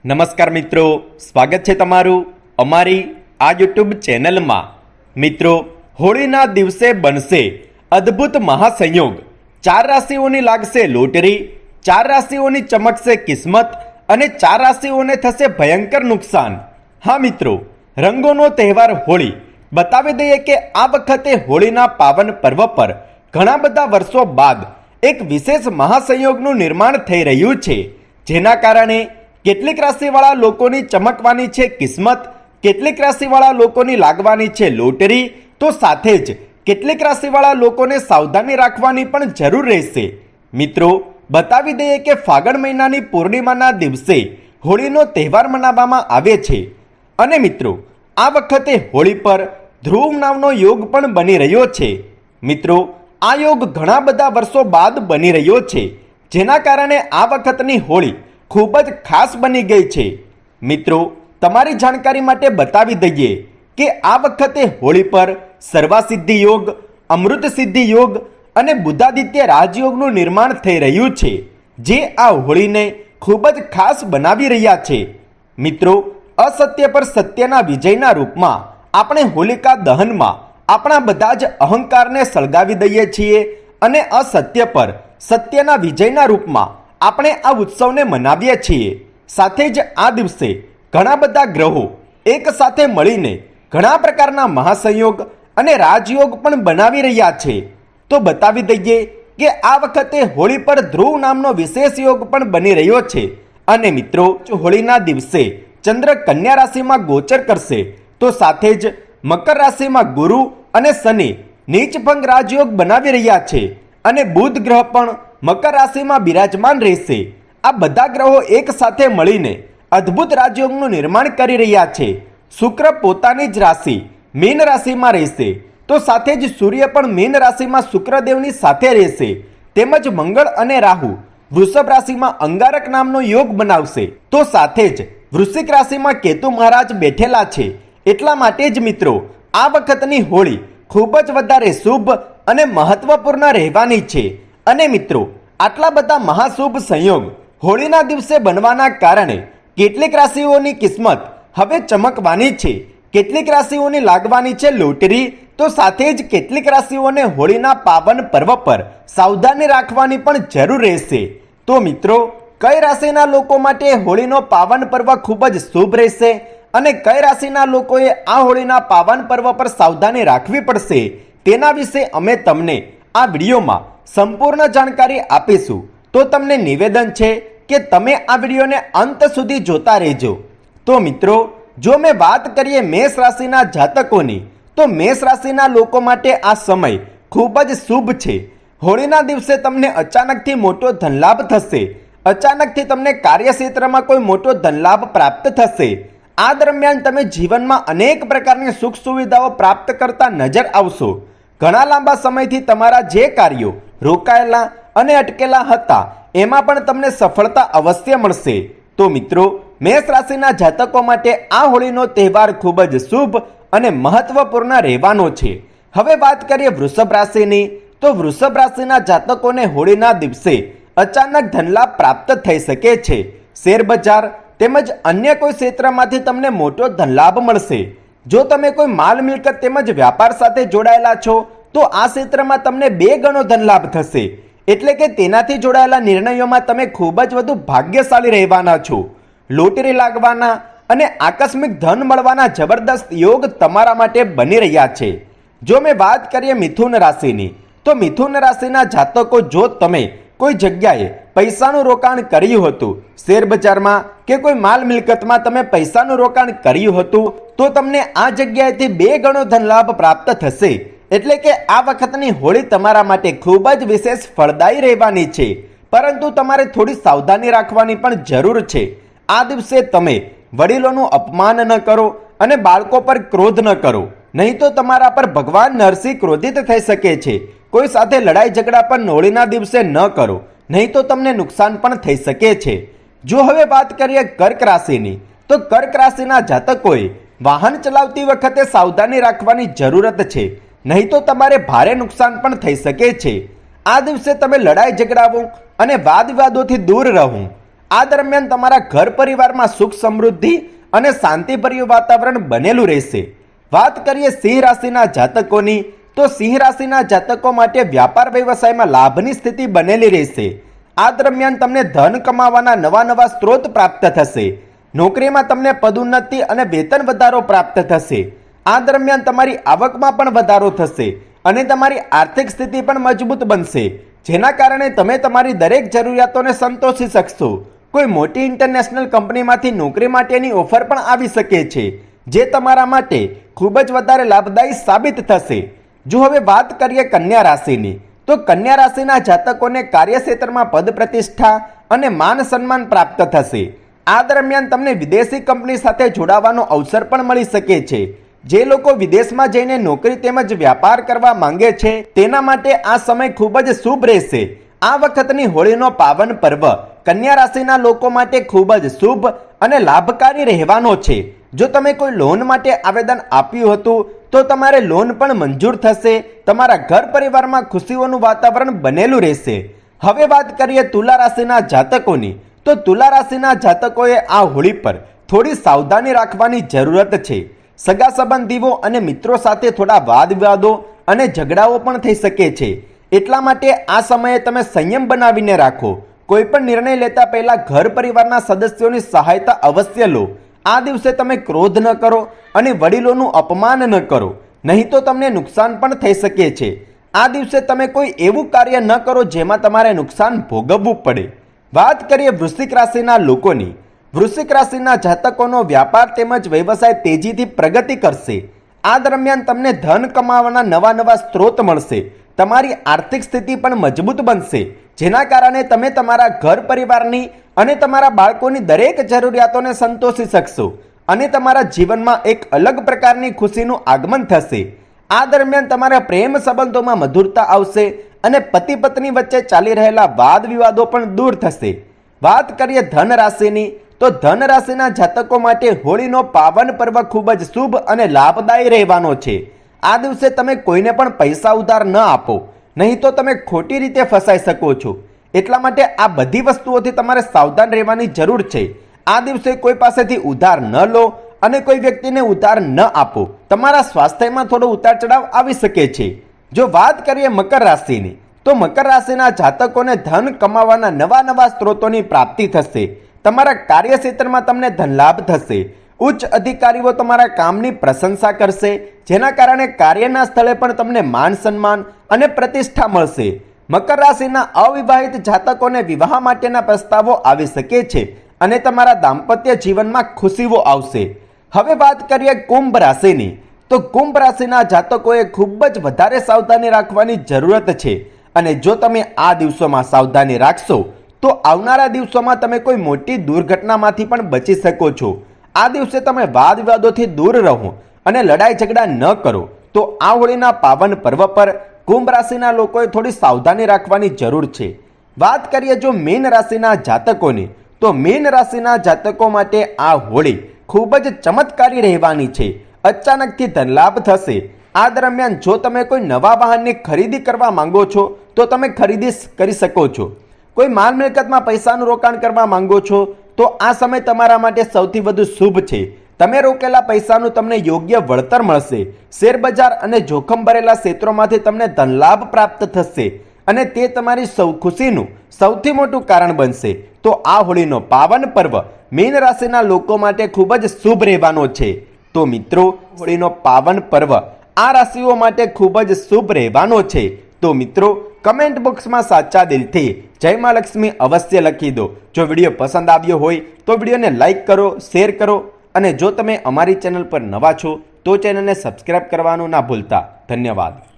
નમસ્કાર મિત્રો, સ્વાગત છે તમારું અમારી આ યુટ્યુબ ચેનલમાં। મિત્રો, હોળીના દિવસે બનશે અદ્ભુત મહાસંયોગ। 4 રાશિઓની લાગશે લોટરી, 4 રાશિઓની ચમકશે કિસ્મત અને 4 રાશિઓને થશે ભયંકર નુકસાન। હા મિત્રો, રંગોનો તહેવાર હોળી। બતાવી દઈએ કે આ વખતે હોળીના પાવન પર્વ પર ઘણા બધા વર્ષો બાદ એક વિશેષ મહાસંયોગનું નિર્માણ થઈ રહ્યું છે, જેના કારણે કેટલીક રાશિવાળા લોકોની ચમકવાની છે કિસ્મત, કેટલીક રાશિવાળા લોકોની લાગવાની છે લોટરી, તો સાથે જ કેટલીક રાશિવાળા લોકોને સાવધાની રાખવાની પણ જરૂર રહેશે। મિત્રો, બતાવી દઈએ કે ફાગણ મહિનાની પૂર્ણિમાના દિવસે હોળીનો તહેવાર મનાવવામાં આવે છે અને મિત્રો આ વખતે હોળી પર ધ્રુવ નામનો યોગ પણ બની રહ્યો છે। મિત્રો, આ યોગ ઘણા બધા વર્ષો બાદ બની રહ્યો છે, જેના કારણે આ વખતની હોળી ખૂબ જ ખાસ બની ગઈ છે। મિત્રો, તમારી જાણકારી માટે બતાવી દઈએ કે આ વખતે હોળી પર સર્વાસિદ્ધિ યોગ, અમૃત સિદ્ધિ યોગ અને બુધાદિત્ય રાજયોગનું નિર્માણ થઈ રહ્યું છે, જે આ હોળીને ખૂબ જ ખાસ બનાવી રહ્યા છે। મિત્રો, અસત્ય પર સત્યના વિજયના રૂપમાં આપણે હોલિકા દહનમાં આપણા બધા જ અહંકારને સળગાવી દઈએ છીએ અને અસત્ય પર સત્યના વિજયના રૂપમાં આપણે આ ઉત્સવને મનાવીએ છીએ। સાથે જ આ દિવસે ઘણા બધા ગ્રહો એક સાથે મળીને ઘણા પ્રકારના મહાસંયોગ અને રાજયોગ પણ બનાવી રહ્યા છે। તો બતાવી દઈએ કે આ વખતે હોળી પર ધ્રુવ નામનો વિશેષ યોગ પણ બની રહ્યો છે અને મિત્રો, હોળીના દિવસે ચંદ્ર કન્યા રાશિમાં ગોચર કરશે, તો સાથે જ મકર રાશિમાં ગુરુ અને શનિ નીચભંગ રાજયોગ બનાવી રહ્યા છે અને બુધ ગ્રહ પણ મકર રાશિમાં બિરાજમાન રહેશે। આ બધા ગ્રહો એક સાથે મળીને અદ્ભુત રાજયોગનું નિર્માણ કરી રહ્યા છે। શુક્ર પોતાની જ રાશિ મીન રાશિમાં રહેશે, તો સાથે જ સૂર્ય પણ મીન રાશિમાં શુક્રદેવની સાથે રહેશે, તેમજ મંગળ અને રાહુ વૃષભ રાશિમાં અંગારક નામનો યોગ બનાવશે, તો સાથે જ વૃશ્ચિક રાશિમાં કેતુ મહારાજ બેઠેલા છે। એટલા માટે જ મિત્રો, આ વખતની હોળી ખૂબ જ વધારે શુભ અને મહત્વપૂર્ણ રહેવાની છે અને મિત્રો, આટલા બધા મહાશુભ સંયોગ હોળીના દિવસે બનવાના કારણે કેટલીક રાશિઓની કિસ્મત હવે ચમકવાની છે, કેટલીક રાશિઓની લાગવાની છે લોટરી, તો સાથે જ કેટલીક રાશિઓને હોળીના પાવન પર્વ પર સાવધાની રાખવાની પણ જરૂર રહેશે। તો મિત્રો, કઈ રાશિના લોકો માટે હોળીનો પાવન પર્વ ખૂબ જ શુભ રહેશે અને કઈ રાશિના લોકોએ આ હોળીના પાવન પર્વ પર સાવધાની રાખવી પડશે, તેના વિશે અમે તમને આ વિડીયોમાં સંપૂર્ણ જાણકારી આપીશું। તો તમને નિવેદન છે કે તમે આ વિડીયોને અંત સુધી જોતા રહેજો। તો મિત્રો, જો મેં વાત કરીએ મેષ રાશિના જાતકોની, તો મેષ રાશિના લોકો માટે આ સમય ખૂબ જ શુભ છે। હોળીના દિવસે તમને અચાનકથી મોટો ધનલાભ થશે, અચાનકથી તમને કાર્યક્ષેત્રમાં કોઈ મોટો ધનલાભ પ્રાપ્ત થશે। આ દરમિયાન તમે જીવનમાં અનેક પ્રકારની સુખ સુવિધાઓ પ્રાપ્ત કરતા નજર આવશો। ઘણા લાંબા સમયથી તમારા જે કાર્યો રોકાયેલા અને અટકેલા હતા, એમાં પણ તમને સફળતા અવશ્ય મળશે। તો મિત્રો, મેષ રાશિના જાતકો માટે આ હોળીનો તહેવાર ખૂબ જ શુભ અને મહત્વપૂર્ણ રહેવાનો છે। હવે વાત કરીએ વૃષભ રાશિની, તો વૃષભ રાશિના જાતકોને હોળીના દિવસે અચાનક ધનલાભ પ્રાપ્ત થઈ શકે છે। શેર બજાર તેમજ અન્ય કોઈ ક્ષેત્રમાંથી તમને મોટો ધનલાભ મળશે। જો તમે કોઈ માલ મિલકત તેમજ વ્યાપાર સાથે જોડાયેલા છો, તો આ ક્ષેત્રમાં તમને 2 ગણો ધનલાભ થશે, એટલે કે તેનાથી જોડાયેલા નિર્ણયોમાં તમે ખૂબ જ વધુ ભાગ્યશાળી રહેવાના છો। લોટરી લાગવાના અને આકસ્મિક ધન મળવાના જબરદસ્ત યોગ તમારા માટે બની રહ્યા છે। જો મેં વાત કરીએ મિથુન રાશિની, તો મિથુન રાશિના જાતકો, જો તમે કોઈ જગ્યાએ પૈસાનું રોકાણ કર્યું હતું, શેર બજારમાં કે કોઈ માલ મિલકતમાં તમે પૈસાનું રોકાણ કર્યું હતું, તો તમને આ જગ્યાએથી 2 ગણો ધનલાભ પ્રાપ્ત થશે। એટલે કે આ વખતની હોળી તમારા માટે ખૂબ જ વિશેષ ફળદાયી રહેવાની છે, પરંતુ તમારે થોડી સાવધાની રાખવાની પણ જરૂર છે। આ દિવસે તમે વડીલોનું અપમાન ન કરો અને બાળકો પર ક્રોધ ન કરો, નહીં તો તમારા પર ભગવાન નરસિંહ ક્રોધિત થઈ શકે છે। કોઈ સાથે લડાઈ ઝઘડા પણ હોળીના દિવસે ન કરો, નહીં તો તમને નુકસાન પણ થઈ શકે છે। જો હવે વાત કરીએ કર્ક રાશિની, તો કર્ક રાશિના જાતકોએ વાહન ચલાવતી વખતે સાવધાની રાખવાની જરૂરત છે, નહીં તો તમારે ભારે નુકસાન પણ થઈ શકે છે। આ દિવસે તમે લડાઈ ઝઘડાઓ અને વાદ વિવાદોથી દૂર રહો આ દરમિયાન તમારા ઘર પરિવારમાં સુખ સમૃદ્ધિ અને શાંતિભર્યું વાતાવરણ બનેલું રહેશે. વાત કરીએ સિંહ રાશિના જાતકોની, તો સિંહ રાશિના જાતકો માટે વ્યાપાર વ્યવસાયમાં લાભની સ્થિતિ બનેલી રહેશે. આ દરમિયાન તમને ધન કમાવાના નવા સ્ત્રોત પ્રાપ્ત થશે. નોકરીમાં તમને પદોન્નતિ અને વેતન વધારો પ્રાપ્ત થશે. આ દરમિયાન તમારી આવકમાં પણ વધારો થશે અને તમારી આર્થિક સ્થિતિ પણ મજબૂત બનશે, જેના કારણે તમે તમારી દરેક જરૂરિયાતોને સંતોષી શકશો. કોઈ મોટી ઇન્ટરનેશનલ કંપનીમાંથી નોકરી માટેની ઓફર પણ આવી શકે છે, જે તમારા માટે ખૂબ જ વધારે લાભદાયી સાબિત થશે. જો હવે વાત કરીએ કન્યા રાશિની, તો કન્યા રાશિના જાતકોને કાર્યક્ષેત્રમાં પદ પ્રતિષ્ઠા અને માન સન્માન પ્રાપ્ત થશે. આ દરમિયાન તમને વિદેશી કંપની સાથે જોડાવાનો અવસર પણ મળી શકે છે. જે લોકો વિદેશમાં જઈને નોકરી તેમજ વ્યાપાર કરવા માંગે છે તેના માટે આ સમય ખૂબ જ શુભ રહેશે. આ વખતની હોળીનો પાવન પર્વ કન્યા રાશિના લોકો માટે ખૂબ જ શુભ અને લાભકારી રહેવાનો છે. જો તમે કોઈ લોન માટે આવેદન આપ્યું હતું તો તમારે લોન પણ મંજૂર થશે. તમારા ઘર પરિવારમાં ખુશીઓનું વાતાવરણ બનેલું રહેશે. હવે વાત કરીએ તુલા રાશિના જાતકોની, તો તુલા રાશિના જાતકોએ આ હોળી પર થોડી સાવધાની રાખવાની જરૂરત છે. સગા સંબંધીઓ અને મિત્રો સાથે થોડા વાદ વિવાદો અને ઝઘડાઓ પણ થઈ શકે છે. એટલા માટે આ સમયે તમે સંયમ બનાવીને રાખો. કોઈ પણ નિર્ણય લેતા પહેલા ઘર પરિવારના સદસ્યોની સહાયતા અવશ્ય લો. આ દિવસે તમે ક્રોધ ન કરો અને વડીલોનું અપમાન ન કરો, નહીં તો તમને નુકસાન પણ થઈ શકે છે. આ દિવસે તમે કોઈ એવું કાર્ય ન કરો જેમાં તમારે નુકસાન ભોગવવું પડે. વાત કરીએ વૃશ્ચિક રાશિના લોકોની. વૃશ્ચિક રાશિના જાતકોનો વ્યાપાર તેમજ વ્યવસાય તેજીથી પ્રગતિ કરશે. આ દરમિયાન તમને ધન કમાવાના નવા સ્ત્રોત મળશે. તમારી આર્થિક સ્થિતિ પણ મજબૂત બનશે, જેના કારણે તમે તમારા ઘર પરિવારની અને તમારા બાળકોની દરેક જરૂરિયાતોને સંતોષી શકશો અને તમારા જીવનમાં એક અલગ પ્રકારની ખુશીનું આગમન થશે. આ દરમિયાન તમારા પ્રેમ સંબંધોમાં મધુરતા આવશે અને પતિ પત્ની વચ્ચે ચાલી રહેલા વાદ વિવાદો પણ દૂર થશે. વાત કરીએ ધન રાશિની, તો ધન રાશિના જાતકો માટે હોળીનો પાવન પર્વ ખૂબ જ શુભ અને લાભદાયી રહેવાનો છે. આ દિવસે તમે કોઈને પણ પૈસા ઉધાર ન આપો, નહીં તો તમે ખોટી રીતે ફસાઈ શકો છો. એટલા માટે આ બધી વસ્તુઓથી તમારે સાવધાન રહેવાની જરૂર છે. આ દિવસે કોઈ પાસેથી ઉધાર ન લો અને કોઈ વ્યક્તિને ઉધાર ન આપો. તમારા સ્વાસ્થ્યમાં થોડો ઉતાર ચઢાવ આવી શકે છે. જો વાત કરીએ મકર રાશિની, તો મકર રાશિના જાતકોને ધન કમાવાના નવા સ્ત્રોતોની પ્રાપ્તિ થશે. તમારા કાર્યક્ષેત્રમાં તમને ધનલાભ થશે. ઉચ્ચ અધિકારીઓ તમારા કામની પ્રશંસા કરશે, જેના કારણે કાર્યના સ્થળે પણ તમને માન સન્માન અને પ્રતિષ્ઠા મળશે. મકર રાશિના અવિવાહિત જાતકોને વિવાહ માટેના પ્રસ્તાવો આવી શકે છે અને તમારા દાંપત્ય જીવનમાં ખુશીઓ આવશે. હવે વાત કરીએ કુંભ રાશિની, તો કુંભ રાશિના જાતકોએ ખૂબ જ વધારે સાવધાની રાખવાની જરૂરત છે અને જો તમે આ દિવસોમાં સાવધાની રાખશો તો આવનારા દિવસોમાં તમે કોઈ મોટી દુર્ઘટનામાંથી પણ બચી શકો છો. આ દિવસે તમે વાદ વિવાદોથી દૂર રહો અને લડાઈ ઝઘડા ન કરો. તો આ હોળીના પાવન પર્વ પર કુંભ રાશિના લોકોએ થોડી સાવધાની રાખવાની જરૂર છે. વાત કરીએ જો મીન રાશિના જાતકોની, તો મીન રાશિના જાતકો માટે આ હોળી ખૂબ જ ચમત્કારી રહેવાની છે. અચાનકથી ધનલાભ થશે. આ દરમિયાન જો તમે કોઈ નવા વાહનની ખરીદી કરવા માંગો છો તો તમે ખરીદી કરી શકો છો. કોઈ માલ મિલકતમાં પૈસાનું રોકાણ કરવા માંગો છો તો આ સમય તમારા માટે સૌથી વધુ શુભ છે. તમે રોકેલા પૈસાનું તમને યોગ્ય વળતર મળશે. શેર બજાર અને જોખમ ભરેલા ક્ષેત્રોમાંથી તમને ધનલાભ પ્રાપ્ત થશે અને તે તમારી ખુશીનું સૌથી મોટું કારણ બનશે. તો આ હોળીનો પાવન પર્વ મીન રાશિના લોકો માટે ખૂબ જ શુભ રહેવાનો છે. તો મિત્રો, હોળીનો પાવન પર્વ આ રાશિઓ માટે ખૂબ જ શુભ રહેવાનો છે. તો મિત્રો, કમેન્ટ બોક્સમાં સાચા દિલથી જય મા લક્ષ્મી અવશ્ય લખી દો. જો વિડીયો પસંદ આવ્યો હોય તો વિડીયોને લાઈક કરો, શેર કરો અને જો તમે અમારી ચેનલ પર નવા છો તો ચેનલને સબસ્ક્રાઇબ કરવાનું ના ભૂલતા. ધન્યવાદ.